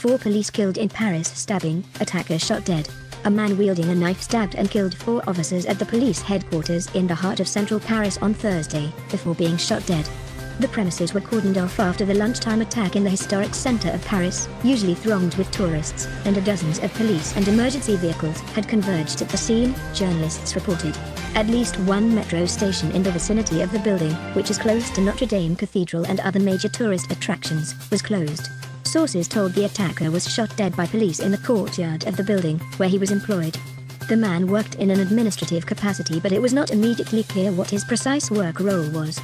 4 police killed in Paris stabbing, attacker shot dead. A man wielding a knife stabbed and killed 4 officers at the police headquarters in the heart of central Paris on Thursday, before being shot dead. The premises were cordoned off after the lunchtime attack in the historic center of Paris, usually thronged with tourists, and dozens of police and emergency vehicles had converged at the scene, journalists reported. At least one metro station in the vicinity of the building, which is close to Notre Dame Cathedral and other major tourist attractions, was closed. Sources told the attacker was shot dead by police in the courtyard of the building, where he was employed. The man worked in an administrative capacity, but it was not immediately clear what his precise work role was.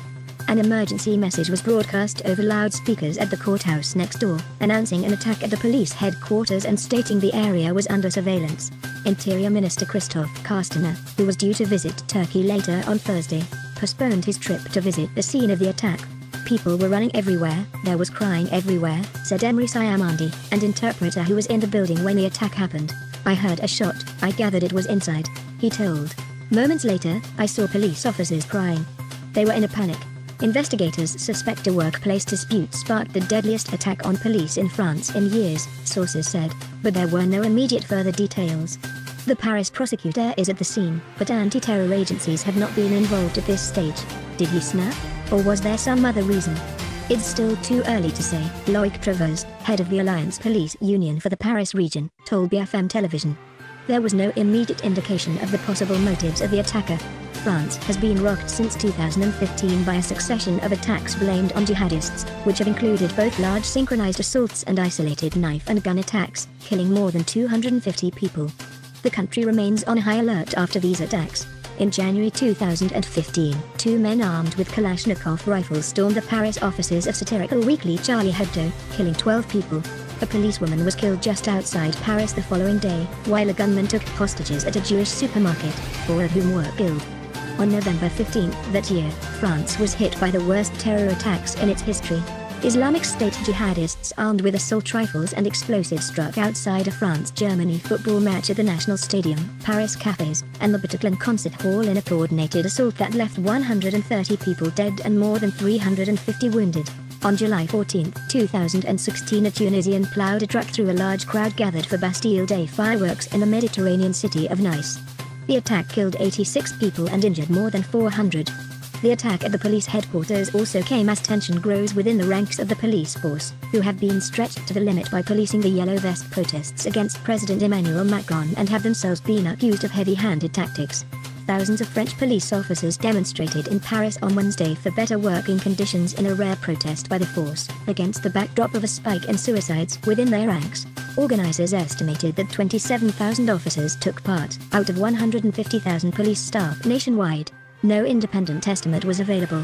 An emergency message was broadcast over loudspeakers at the courthouse next door, announcing an attack at the police headquarters and stating the area was under surveillance. Interior Minister Christophe Castaner, who was due to visit Turkey later on Thursday, postponed his trip to visit the scene of the attack. People were running everywhere, there was crying everywhere, said Emre Siamandi, an interpreter who was in the building when the attack happened. I heard a shot, I gathered it was inside, he told. Moments later, I saw police officers crying. They were in a panic. Investigators suspect a workplace dispute sparked the deadliest attack on police in France in years, sources said, but there were no immediate further details. The Paris prosecutor is at the scene, but anti-terror agencies have not been involved at this stage. Did he snap? Or was there some other reason? It's still too early to say, Loic Travers, head of the Alliance Police Union for the Paris region, told BFM television. There was no immediate indication of the possible motives of the attacker. France has been rocked since 2015 by a succession of attacks blamed on jihadists, which have included both large synchronized assaults and isolated knife and gun attacks, killing more than 250 people. The country remains on high alert after these attacks. In January 2015, 2 men armed with Kalashnikov rifles stormed the Paris offices of satirical weekly Charlie Hebdo, killing 12 people. A policewoman was killed just outside Paris the following day, while a gunman took hostages at a Jewish supermarket, 4 of whom were killed. On November 15 that year, France was hit by the worst terror attacks in its history. Islamic State jihadists armed with assault rifles and explosives struck outside a France-Germany football match at the National Stadium, Paris cafes, and the Bataclan concert hall in a coordinated assault that left 130 people dead and more than 350 wounded. On July 14, 2016, a Tunisian plowed a truck through a large crowd gathered for Bastille Day fireworks in the Mediterranean city of Nice. The attack killed 86 people and injured more than 400. The attack at the police headquarters also came as tension grows within the ranks of the police force, who have been stretched to the limit by policing the Yellow Vest protests against President Emmanuel Macron and have themselves been accused of heavy-handed tactics. Thousands of French police officers demonstrated in Paris on Wednesday for better working conditions in a rare protest by the force, against the backdrop of a spike in suicides within their ranks. Organizers estimated that 27,000 officers took part, out of 150,000 police staff nationwide. No independent estimate was available.